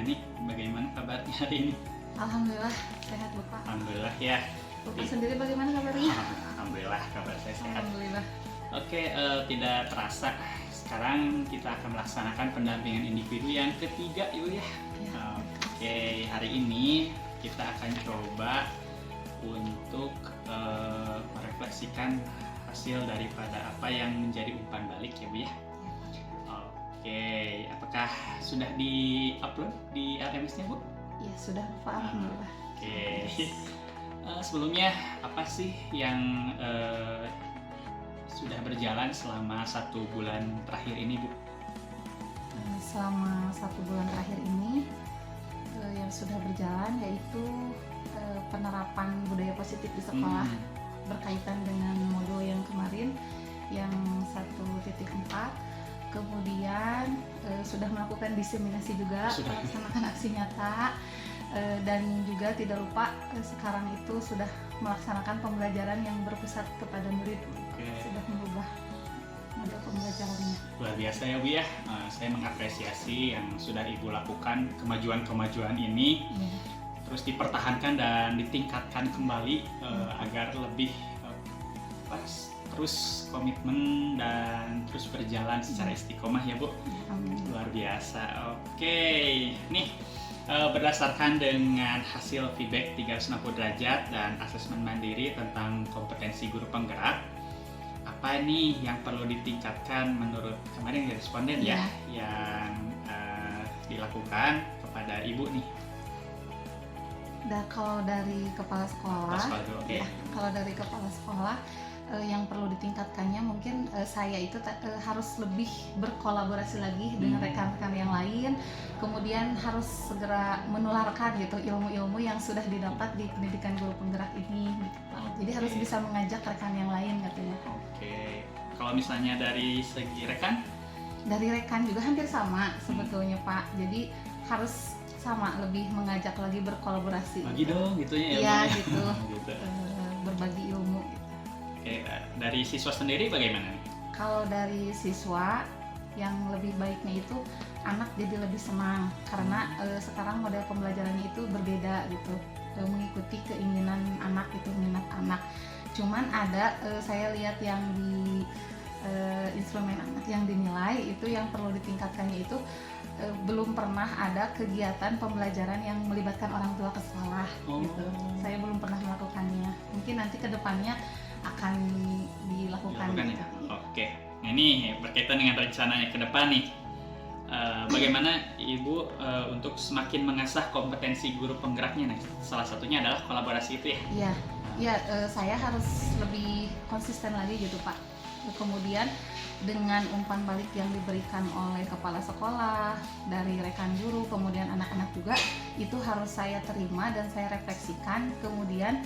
Hani, bagaimana kabarnya hari ini? Alhamdulillah sehat Bapak. Alhamdulillah ya. Bapak sendiri bagaimana kabarnya? Alhamdulillah kabar saya sehat. Alhamdulillah. Oke, tidak terasa sekarang kita akan melaksanakan pendampingan individu yang ketiga Ibu ya. Ya. Oke, hari ini kita akan coba untuk merefleksikan hasil daripada apa yang menjadi umpan balik ya Bu ya. Oke, apakah sudah di-upload di LMS-nya Bu? Ya sudah Pak, alhamdulillah. Oke. Sebelumnya apa sih yang sudah berjalan selama 1 bulan terakhir ini Bu? Selama 1 bulan terakhir ini yang sudah berjalan yaitu penerapan budaya positif di sekolah berkaitan dengan modul yang kemarin yang 1.4. Kemudian sudah melakukan diseminasi juga, melaksanakan aksi nyata, dan juga tidak lupa sekarang itu sudah melaksanakan pembelajaran yang berpusat kepada murid. Sudah merubah model pembelajarannya. Luar biasa ya Bu ya, saya mengapresiasi yang sudah Ibu lakukan kemajuan-kemajuan ini, terus dipertahankan dan ditingkatkan kembali agar lebih terus komitmen dan terus berjalan secara istiqomah ya Bu. Luar biasa. Oke, nih berdasarkan dengan hasil feedback 360 derajat dan asesmen mandiri tentang kompetensi guru penggerak, apa nih yang perlu ditingkatkan menurut kemarin responden ya yang dilakukan kepada Ibu nih? Kalau dari kepala sekolah, kalau dari kepala sekolah yang perlu ditingkatkannya mungkin saya itu harus lebih berkolaborasi lagi dengan rekan-rekan yang lain, kemudian harus segera menularkan gitu ilmu-ilmu yang sudah didapat di pendidikan guru penggerak ini gitu, Pak. Jadi harus bisa mengajak rekan yang lain katanya. Oke. Kalau misalnya dari segi rekan? Dari rekan juga hampir sama sebetulnya Pak. Jadi harus sama, lebih mengajak lagi berkolaborasi. Bagi dong gitu ya. Iya gitu. Berbagi ilmu gitu. Oke, dari siswa sendiri bagaimana nih? Kalau dari siswa yang lebih baiknya itu anak jadi lebih senang karena sekarang model pembelajarannya itu berbeda gitu, mengikuti keinginan anak itu, minat anak. Cuman ada saya lihat yang di instrumen anak yang dinilai itu yang perlu ditingkatkannya itu belum pernah ada kegiatan pembelajaran yang melibatkan orang tua ke sekolah gitu. Saya belum pernah melakukannya. Mungkin nanti ke depannya akan dilakukan ya? Oke, nah ini berkaitan dengan rencananya ke depan nih, bagaimana Ibu untuk semakin mengasah kompetensi guru penggeraknya? Nah, salah satunya adalah kolaborasi itu ya? Iya, saya harus lebih konsisten lagi gitu Pak. Kemudian dengan umpan balik yang diberikan oleh kepala sekolah, dari rekan guru, kemudian anak-anak juga, itu harus saya terima dan saya refleksikan, kemudian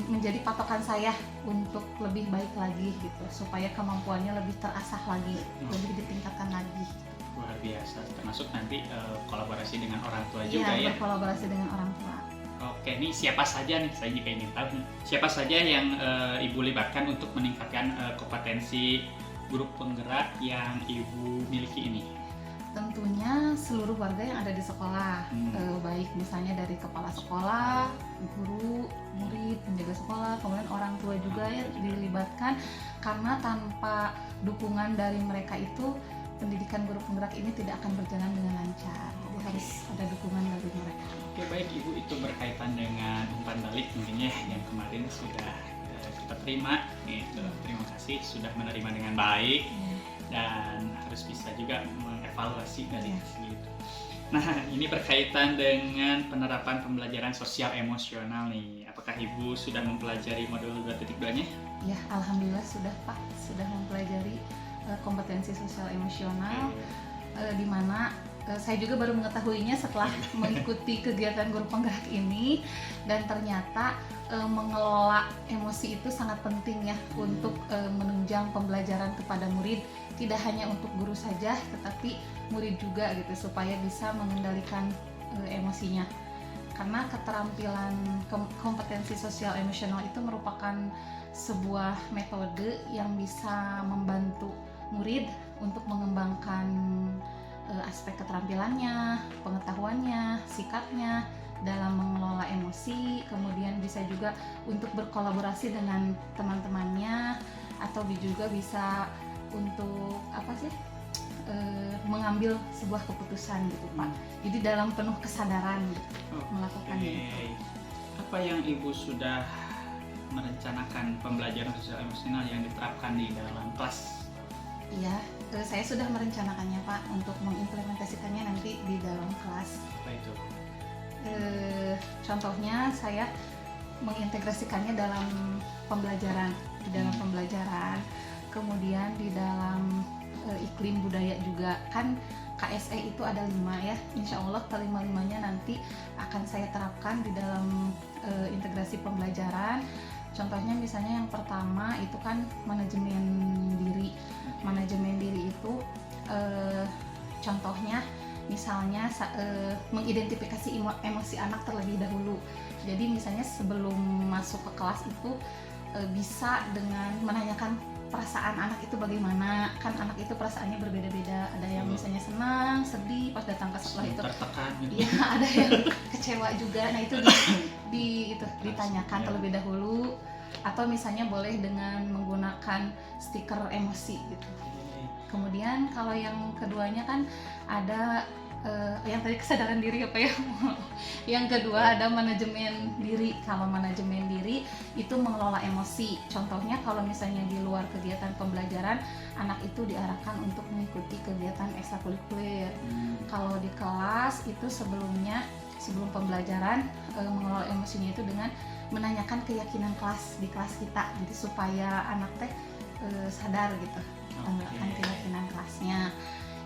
menjadi patokan saya untuk lebih baik lagi gitu, supaya kemampuannya lebih terasah lagi, lebih ditingkatkan lagi. Luar biasa, termasuk nanti kolaborasi dengan orang tua juga ya? Iya, berkolaborasi dengan orang tua. Oke, ini siapa saja nih, saya juga ingin tahu nih, siapa saja yang Ibu libatkan untuk meningkatkan kompetensi guru penggerak yang Ibu miliki ini? Tentunya seluruh warga yang ada di sekolah, baik misalnya dari kepala sekolah, guru, murid, penjaga sekolah, kemudian orang tua juga ya dilibatkan, karena tanpa dukungan dari mereka itu pendidikan guru penggerak ini tidak akan berjalan dengan lancar. Jadi harus ada dukungan dari mereka. Oke, baik Ibu, itu berkaitan dengan umpan balik mungkin ya yang kemarin sudah kita terima. Gitu. Terima kasih sudah menerima dengan baik. Dan harus bisa juga mengevaluasi dari hasil itu. Nah, ini berkaitan dengan penerapan pembelajaran sosial emosional nih. Apakah Ibu sudah mempelajari modul 2.2-nya? Ya, alhamdulillah sudah Pak, sudah mempelajari kompetensi sosial emosional, di mana saya juga baru mengetahuinya setelah mengikuti kegiatan guru penggerak ini, dan ternyata mengelola emosi itu sangat penting ya untuk menunjang pembelajaran kepada murid, tidak hanya untuk guru saja tetapi murid juga gitu, supaya bisa mengendalikan emosinya. Karena keterampilan kompetensi sosial emosional itu merupakan sebuah metode yang bisa membantu murid untuk mengembangkan aspek keterampilannya, pengetahuannya, sikapnya dalam mengelola emosi, kemudian bisa juga untuk berkolaborasi dengan teman-temannya, atau juga bisa untuk mengambil sebuah keputusan gitu Pak. Jadi dalam penuh kesadaran melakukan itu. Apa yang Ibu sudah merencanakan pembelajaran sosial emosional yang diterapkan di dalam kelas? Iya, saya sudah merencanakannya Pak untuk mengimplementasikannya nanti di dalam kelas. Apa itu? Contohnya saya mengintegrasikannya dalam pembelajaran, kemudian di dalam iklim budaya juga. Kan KSE itu ada 5 ya, insya Allah kelima-limanya nanti akan saya terapkan di dalam integrasi pembelajaran. Contohnya misalnya yang pertama itu kan manajemen diri. Manajemen diri itu contohnya misalnya mengidentifikasi emosi anak terlebih dahulu. Jadi misalnya sebelum masuk ke kelas itu bisa dengan menanyakan perasaan anak itu bagaimana. Kan anak itu perasaannya berbeda-beda. Ada yang misalnya senang, sedih pas datang ke sekolah itu. Tertekan gitu. Iya, ada yang kecewa juga. Nah itu ditanyakan terlebih dahulu. Atau misalnya boleh dengan menggunakan stiker emosi gitu. Kemudian kalau yang keduanya kan ada yang tadi kesadaran diri apa ya? Yang kedua ada manajemen diri. Kalau manajemen diri itu mengelola emosi. Contohnya kalau misalnya di luar kegiatan pembelajaran, anak itu diarahkan untuk mengikuti kegiatan ekstrakurikuler. Kalau di kelas itu sebelum pembelajaran mengelola emosinya itu dengan menanyakan keyakinan kelas di kelas kita, jadi supaya anak teh sadar gitu akan keyakinan kelasnya.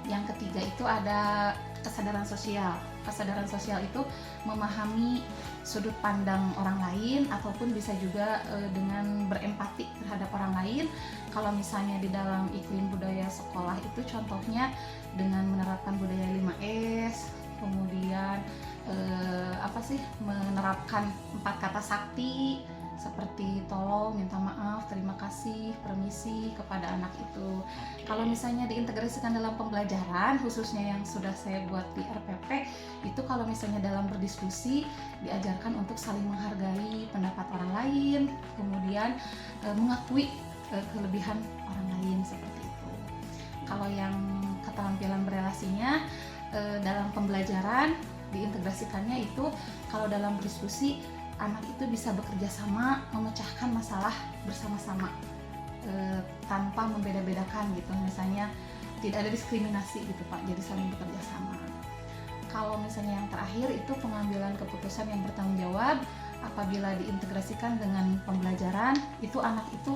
Yang ketiga itu ada kesadaran sosial. Kesadaran sosial itu memahami sudut pandang orang lain ataupun bisa juga dengan berempati terhadap orang lain. Kalau misalnya di dalam iklim budaya sekolah itu contohnya dengan menerapkan budaya 5S, kemudian menerapkan 4 kata sakti seperti tolong, minta maaf, terima kasih, permisi kepada anak itu. Kalau misalnya diintegrasikan dalam pembelajaran, khususnya yang sudah saya buat di RPP, itu kalau misalnya dalam berdiskusi diajarkan untuk saling menghargai pendapat orang lain, kemudian mengakui kelebihan orang lain seperti itu. Kalau yang keterampilan berelasinya dalam pembelajaran diintegrasikannya itu kalau dalam berdiskusi anak itu bisa bekerja sama memecahkan masalah bersama-sama tanpa membeda-bedakan gitu. Misalnya tidak ada diskriminasi gitu Pak, jadi saling bekerja sama. Kalau misalnya yang terakhir itu pengambilan keputusan yang bertanggung jawab. Apabila diintegrasikan dengan pembelajaran, itu anak itu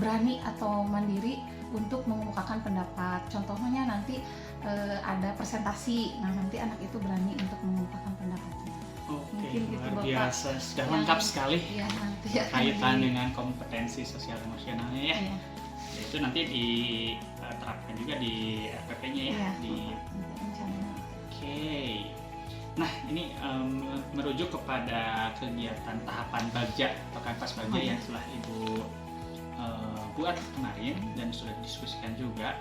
berani atau mandiri untuk mengemukakan pendapat. Contohnya nanti ada presentasi, nah nanti anak itu berani untuk mengemukakan pendapatnya. Mungkin gitu luar biasa, sudah lengkap sekali ya, nanti kaitan dengan kompetensi sosial emosionalnya ya. Ya. Itu nanti diterapkan juga di RPP-nya ya. Oke. Nah ini merujuk kepada kegiatan tahapan bagja atau kanvas bagja yang telah Ibu buat kemarin dan sudah didiskusikan juga.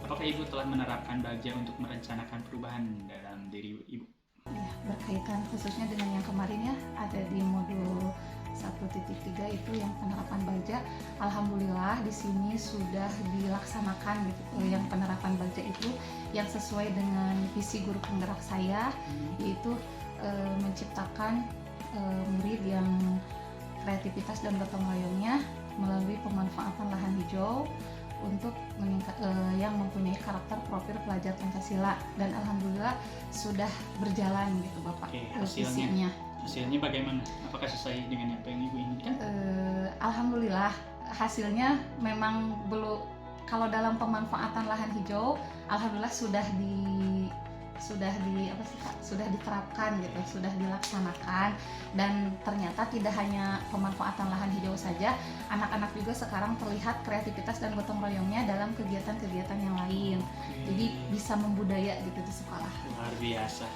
Apakah Ibu telah menerapkan bagja untuk merencanakan perubahan dalam diri Ibu? Ya, berkaitan khususnya dengan yang kemarin ya, ada di modul 1.3 itu yang penerapan bagja. Alhamdulillah di sini sudah dilaksanakan gitu. Yang penerapan bagja itu yang sesuai dengan visi guru penggerak saya, yaitu menciptakan murid yang kreativitas dan gotong royongnya melalui pemanfaatan lahan hijau untuk yang mempunyai karakter profil pelajar Pancasila, dan alhamdulillah sudah berjalan gitu Bapak. Hasilnya bagaimana? Apakah sesuai dengan apa yang Ibu inginkan? Alhamdulillah hasilnya memang belum. Kalau dalam pemanfaatan lahan hijau, alhamdulillah sudah diterapkan gitu, sudah dilaksanakan, dan ternyata tidak hanya pemanfaatan lahan hijau saja, anak-anak juga sekarang terlihat kreativitas dan gotong royongnya dalam kegiatan-kegiatan yang lain. Jadi bisa membudaya gitu di sekolah. Luar biasa.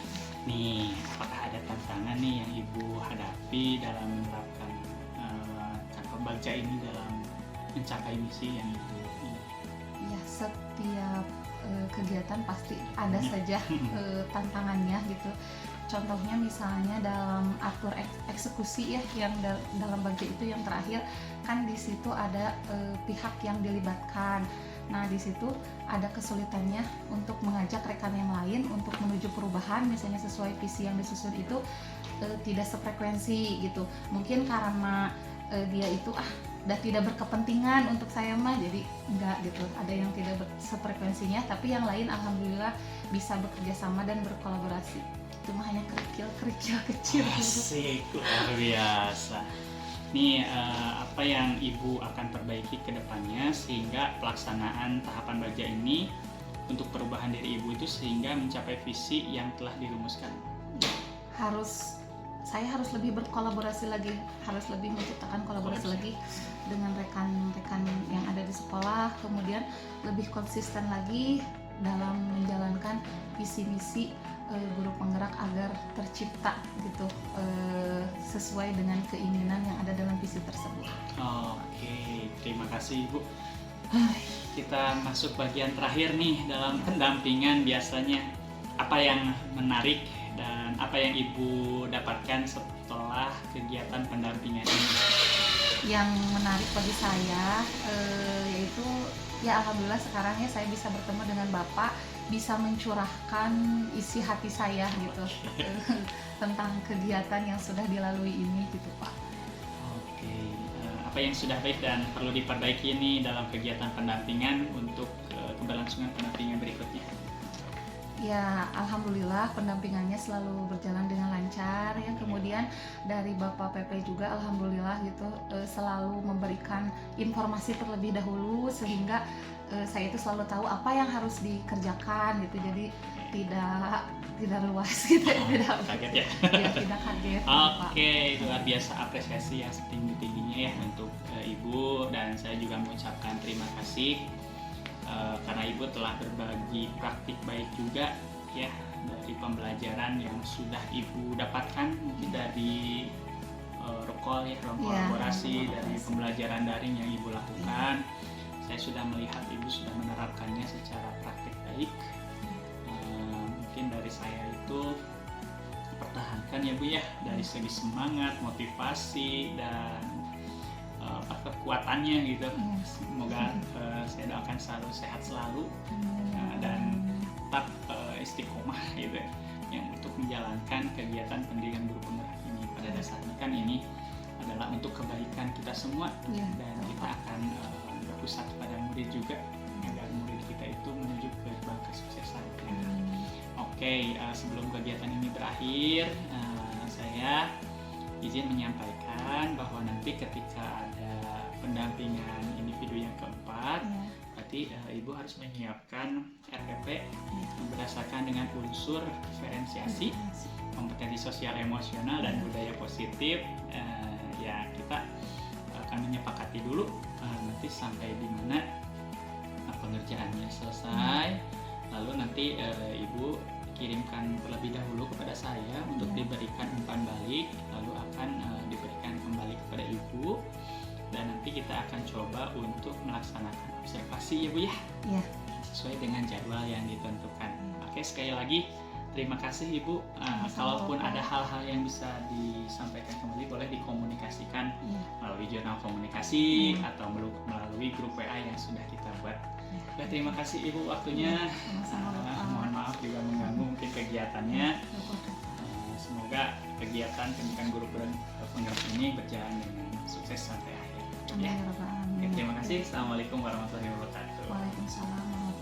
Nih, apakah ada tantangan nih yang Ibu hadapi dalam menerapkan kanvas bagja ini dalam mencapai misi yang Ibu? Ya, setiap kegiatan pasti ada saja tantangannya gitu. Contohnya misalnya dalam atur eksekusi ya, yang dalam bagian itu yang terakhir kan di situ ada pihak yang dilibatkan. Nah di situ ada kesulitannya untuk mengajak rekan yang lain untuk menuju perubahan, misalnya sesuai visi yang disusun itu tidak sefrekuensi gitu. Mungkin karena dia itu udah tidak berkepentingan untuk saya mah, jadi enggak gitu. Ada yang tidak sefrekuensinya, tapi yang lain alhamdulillah bisa bekerja sama dan berkolaborasi. Itu mah hanya kerikil kecil. Asik, luar biasa. Nih apa yang Ibu akan perbaiki ke depannya sehingga pelaksanaan tahapan baja ini untuk perubahan diri Ibu itu sehingga mencapai visi yang telah dirumuskan? Saya harus lebih berkolaborasi lagi, harus lebih menciptakan kolaborasi lagi dengan rekan-rekan yang ada di sekolah, kemudian lebih konsisten lagi dalam menjalankan visi misi guru penggerak agar tercipta gitu sesuai dengan keinginan yang ada dalam visi tersebut. Oke, terima kasih Ibu. Kita masuk bagian terakhir nih dalam pendampingan. Biasanya apa yang menarik dan apa yang Ibu dapatkan setelah kegiatan pendampingan ini? Yang menarik bagi saya yaitu ya alhamdulillah sekarang ya saya bisa bertemu dengan Bapak, bisa mencurahkan isi hati saya gitu tentang kegiatan yang sudah dilalui ini gitu Pak. Oke, apa yang sudah baik dan perlu diperbaiki ini dalam kegiatan pendampingan untuk keberlangsungan pendampingan berikutnya? Ya alhamdulillah pendampingannya selalu berjalan dengan lancar ya. Kemudian dari Bapak PP juga alhamdulillah gitu selalu memberikan informasi terlebih dahulu sehingga saya itu selalu tahu apa yang harus dikerjakan gitu. Jadi tidak luas gitu, tidak kaget ya. Ya, tidak kaget. Oke, luar biasa, apresiasi yang setinggi-tingginya ya untuk Ibu, dan saya juga mengucapkan terima kasih karena Ibu telah berbagi praktik baik juga ya dari pembelajaran yang sudah Ibu dapatkan mungkin dari Rukol ya, ruang kolaborasi, dari pembelajaran daring yang Ibu lakukan. Saya sudah melihat Ibu sudah menerapkannya secara praktik baik. Mungkin dari saya itu pertahankan ya Bu ya, dari segi semangat, motivasi, dan kekuatannya gitu. Semoga saya doakan selalu sehat selalu dan tetap istiqomah gitu yang untuk menjalankan kegiatan pendidikan guru penggerak ini. Pada dasarnya kan ini adalah untuk kebaikan kita semua dan kita akan berpusat pada murid juga agar murid kita itu menuju ke kesuksesan. Oke, sebelum kegiatan ini berakhir, saya izin menyampaikan bahwa nanti ketika ada pendampingan individu yang keempat, berarti Ibu harus menyiapkan RPP berdasarkan dengan unsur diferensiasi, kompetensi sosial emosional, dan budaya positif. Ya kita akan menyepakati dulu nanti sampai di mana pengerjaannya selesai, lalu nanti Ibu kirimkan terlebih dahulu kepada saya untuk diberikan umpan balik, lalu akan diberikan kembali kepada Ibu, dan nanti kita akan coba untuk melaksanakan observasi ya Bu ya, sesuai dengan jadwal yang ditentukan. Oke, sekali lagi terima kasih Ibu. Kalaupun ada hal-hal yang bisa disampaikan kembali, boleh dikomunikasikan melalui jurnal komunikasi atau melalui grup WA yang sudah kita buat. Baik, terima kasih Ibu waktunya. Mohon maaf juga mengganggu mungkin kegiatannya. Semoga kegiatan pendidikan guru penggerak ini berjalan dengan sukses sampai akhir. Ya. Terima kasih. Assalamualaikum warahmatullahi wabarakatuh. Waalaikumsalam.